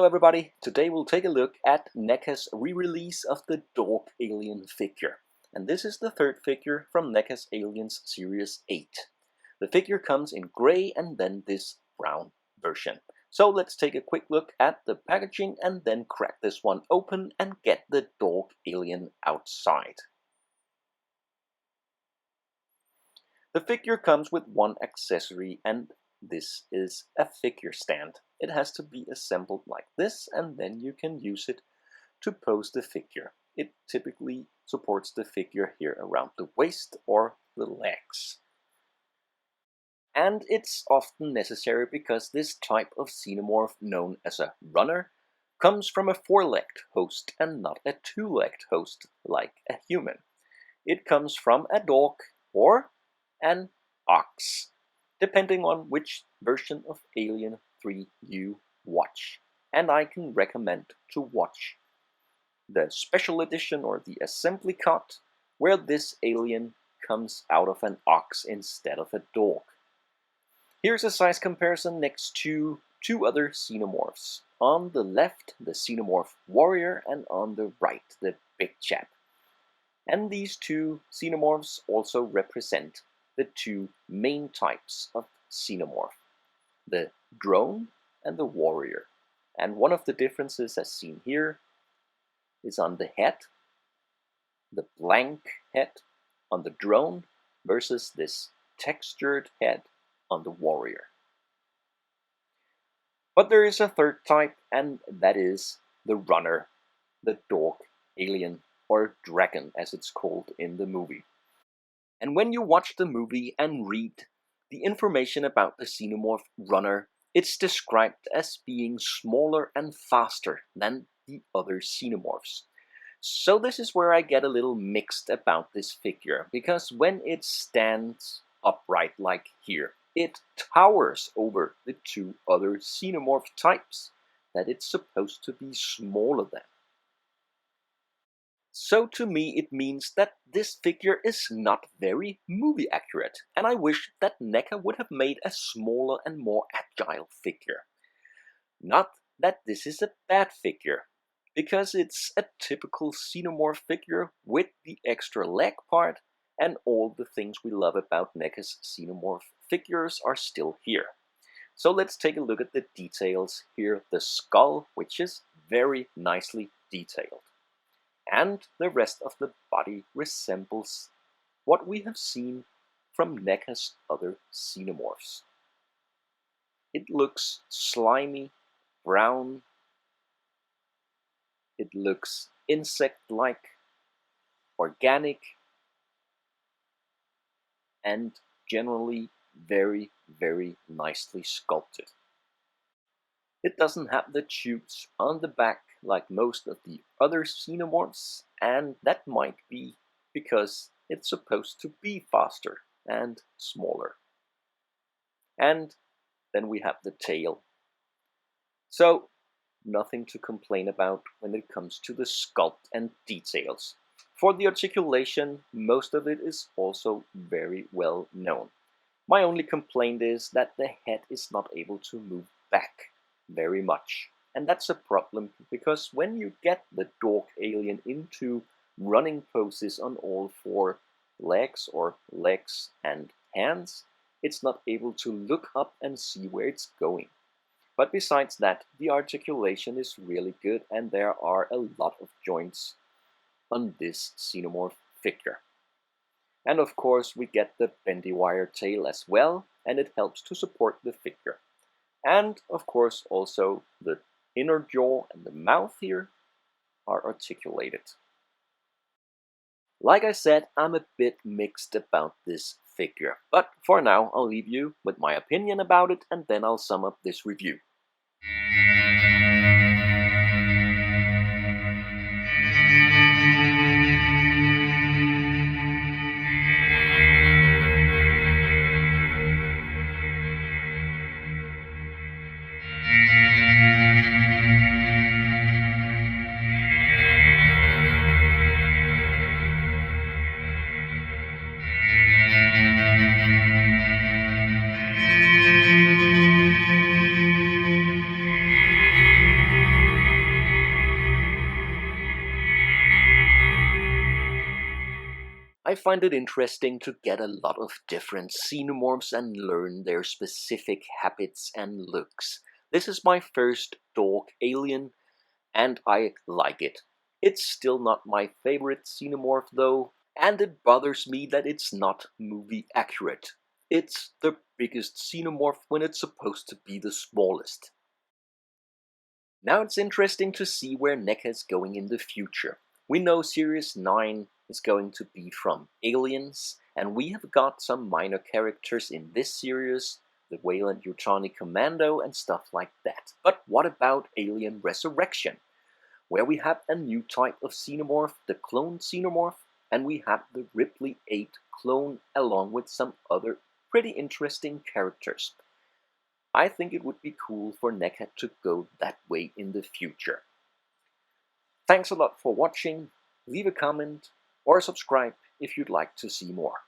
Hello everybody, today we'll take a look at NECA's re-release of the dog alien figure. And this is the third figure from NECA's Aliens Series 8. The figure comes in grey and then this brown version. So let's take a quick look at the packaging and then crack this one open and get the dog alien outside. The figure comes with one accessory, and this is a figure stand. It has to be assembled like this, and then you can use it to pose the figure. It typically supports the figure here around the waist or the legs. And it's often necessary because this type of xenomorph, known as a runner, comes from a four-legged host and not a two-legged host like a human. It comes from a dog or an ox, depending on which version of Alien 3 you watch. And I can recommend to watch the special edition or the assembly cut, where this alien comes out of an ox instead of a dog. Here's a size comparison next to two other xenomorphs. On the left, the xenomorph warrior, and on the right, the big chap. And these two xenomorphs also represent the two main types of xenomorph, the drone and the warrior. And one of the differences, as seen here, is on the head, the blank head on the drone versus this textured head on the warrior. But there is a third type, and that is the runner, the dog alien, or dragon as it's called in the movie. And when you watch the movie and read the information about the xenomorph runner, it's described as being smaller and faster than the other xenomorphs. So this is where I get a little mixed about this figure, because when it stands upright like here, it towers over the two other xenomorph types that it's supposed to be smaller than. So to me it means that this figure is not very movie accurate, and I wish that NECA would have made a smaller and more agile figure. Not that this is a bad figure, because it's a typical xenomorph figure with the extra leg part, and all the things we love about NECA's xenomorph figures are still here. So let's take a look at the details here. The skull, which is very nicely detailed. And the rest of the body resembles what we have seen from NECA's other xenomorphs. It looks slimy, brown. It looks insect-like, organic, and generally very, very nicely sculpted. It doesn't have the tubes on the back like most of the other xenomorphs, and that might be because it's supposed to be faster and smaller. And then we have the tail. So nothing to complain about when it comes to the sculpt and details. For the articulation, most of it is also very well known. My only complaint is that the head is not able to move back very much. And that's a problem, because when you get the dog alien into running poses on all four legs or legs and hands, it's not able to look up and see where it's going. But besides that, the articulation is really good, and there are a lot of joints on this xenomorph figure. And of course we get the bendy wire tail as well, and it helps to support the figure. And of course also the inner jaw and the mouth here are articulated. Like I said, I'm a bit mixed about this figure, but for now I'll leave you with my opinion about it, and then I'll sum up this review. I find it interesting to get a lot of different xenomorphs and learn their specific habits and looks. This is my first dog alien, and I like it. It's still not my favorite xenomorph though, and it bothers me that it's not movie accurate. It's the biggest xenomorph when it's supposed to be the smallest. Now it's interesting to see where NECA is going in the future. We know Series 9 is going to be from Aliens, and we have got some minor characters in this series, the Weyland-Yutani Commando and stuff like that. But what about Alien Resurrection, where we have a new type of xenomorph, the clone xenomorph, and we have the Ripley 8 clone along with some other pretty interesting characters. I think it would be cool for NECA to go that way in the future. Thanks a lot for watching. Leave a comment or subscribe if you'd like to see more.